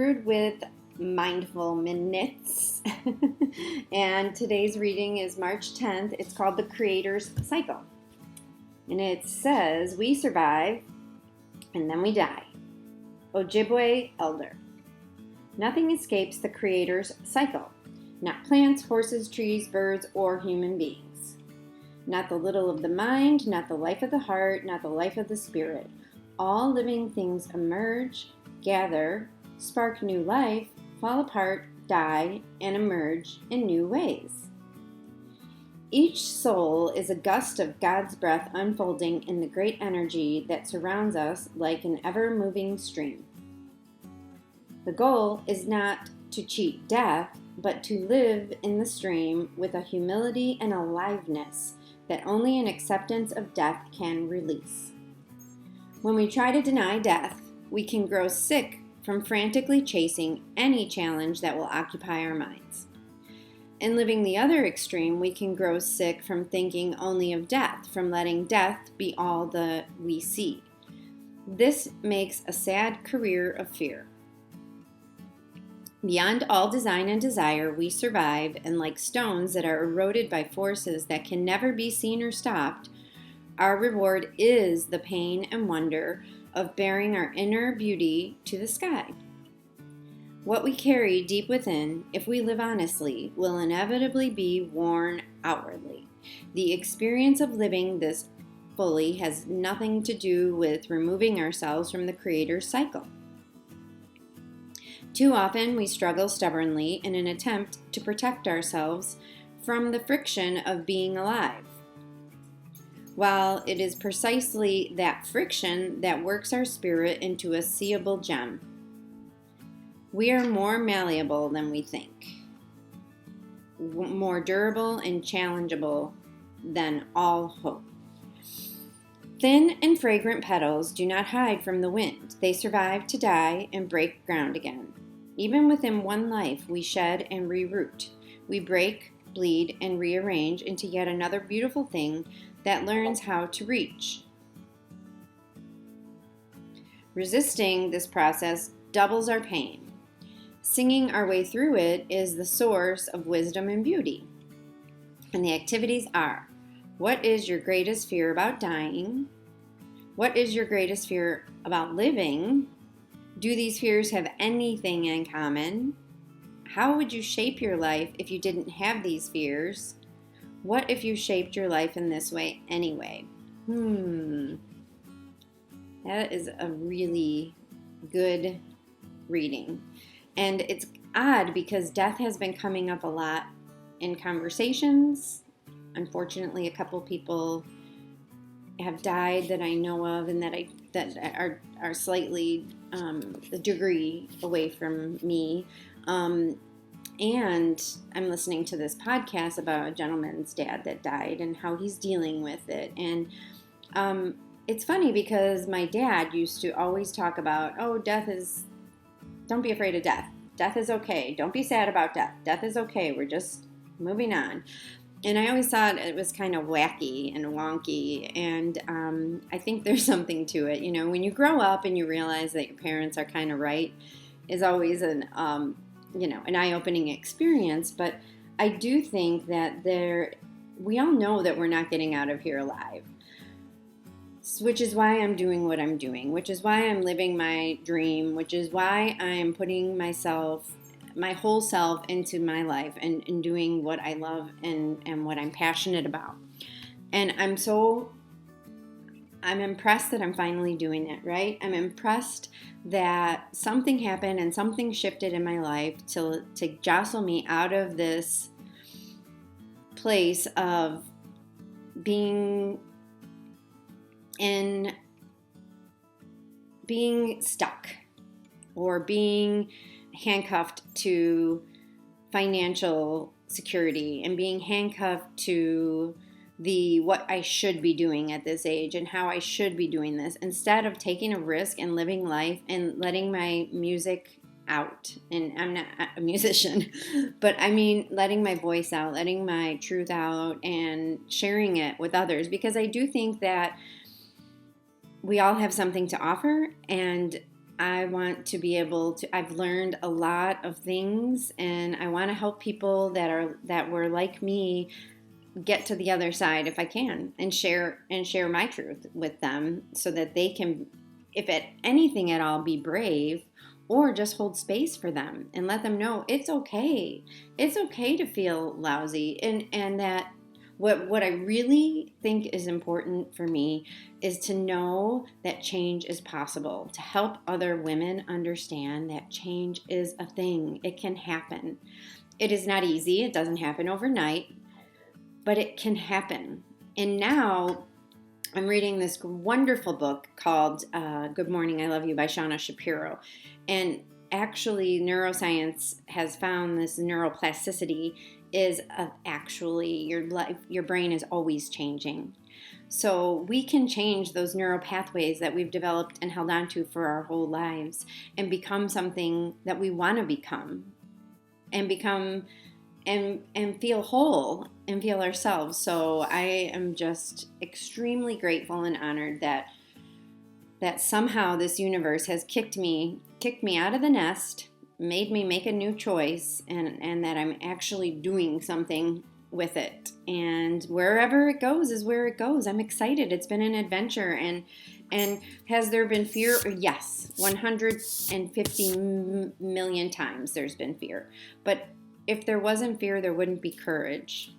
Word with Mindful Minutes. And today's reading is March 10th. It's called The Creator's Cycle. And it says, we survive and then we die. Ojibwe Elder. Nothing escapes the Creator's cycle. Not plants, horses, trees, birds, or human beings. Not the little of the mind, not the life of the heart, not the life of the spirit. All living things emerge, gather, spark new life, fall apart, die, and emerge in new ways. Each soul is a gust of God's breath unfolding in the great energy that surrounds us like an ever-moving stream. The goal is not to cheat death, but to live in the stream with a humility and aliveness that only an acceptance of death can release. When we try to deny death, we can grow sick from frantically chasing any challenge that will occupy our minds. In living the other extreme, we can grow sick from thinking only of death, from letting death be all that we see. This makes a sad career of fear. Beyond all design and desire, we survive, and like stones that are eroded by forces that can never be seen or stopped, our reward is the pain and wonder of bearing our inner beauty to the sky. What we carry deep within, if we live honestly, will inevitably be worn outwardly. The experience of living this fully has nothing to do with removing ourselves from the Creator's cycle. Too often we struggle stubbornly in an attempt to protect ourselves from the friction of being alive. While it is precisely that friction that works our spirit into a seeable gem. We are more malleable than we think, more durable and challengeable than all hope. Thin and fragrant petals do not hide from the wind. They survive to die and break ground again. Even within one life, we shed and reroot. We break, bleed, and rearrange into yet another beautiful thing that learns how to reach. Resisting this process doubles our pain. Singing our way through it is the source of wisdom and beauty. And the activities are: what is your greatest fear about dying? What is your greatest fear about living? Do these fears have anything in common? How would you shape your life if you didn't have these fears? What if you shaped your life in this way anyway? That is a really good reading. And it's odd because death has been coming up a lot in conversations. Unfortunately, a couple people have died that I know of and that are slightly a degree away from me. And I'm listening to this podcast about a gentleman's dad that died and how he's dealing with it. And it's funny because my dad used to always talk about, don't be afraid of death. Death is okay. Don't be sad about death. Death is okay. We're just moving on. And I always thought it was kind of wacky and wonky. And I think there's something to it. You know, when you grow up and you realize that your parents are kind of right, is always an eye-opening experience. But I do think that we all know that we're not getting out of here alive, which is why I'm doing what I'm doing, which is why I'm living my dream, which is why I'm putting my whole self into my life and doing what I love and what I'm passionate about. And I'm impressed that I'm finally doing it, right? I'm impressed that something happened and something shifted in my life to jostle me out of this place of being stuck or being handcuffed to financial security and being handcuffed to what I should be doing at this age and how I should be doing this, instead of taking a risk and living life and letting my music out. And I'm not a musician, but I mean letting my voice out, letting my truth out and sharing it with others, because I do think that we all have something to offer, and I want to be able to, I've learned a lot of things, and I want to help people that were like me get to the other side if I can, and share my truth with them so that they can, if at anything at all, be brave, or just hold space for them and let them know it's okay. It's okay to feel lousy, and that what I really think is important for me is to know that change is possible, to help other women understand that change is a thing. It can happen. It is not easy. It doesn't happen overnight, but it can happen. And now I'm reading this wonderful book called Good Morning, I Love You by Shauna Shapiro. And actually, neuroscience has found this neuroplasticity is actually your brain is always changing. So we can change those neural pathways that we've developed and held on to for our whole lives and become something that we want to become, and feel whole and feel ourselves. So I am just extremely grateful and honored that somehow this universe has kicked me out of the nest, made me make a new choice, and that I'm actually doing something with it. And wherever it goes is where it goes. I'm excited. It's been an adventure. And has there been fear? Yes, 150 million times there's been fear. But if there wasn't fear, there wouldn't be courage.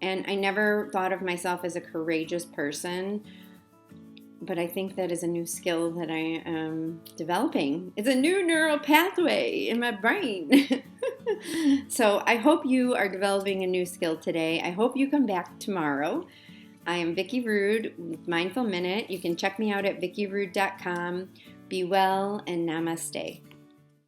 And I never thought of myself as a courageous person, but I think that is a new skill that I am developing. It's a new neural pathway in my brain. So I hope you are developing a new skill today. I hope you come back tomorrow. I am Vicki Rude with Mindful Minute. You can check me out at vickirude.com. Be well and namaste.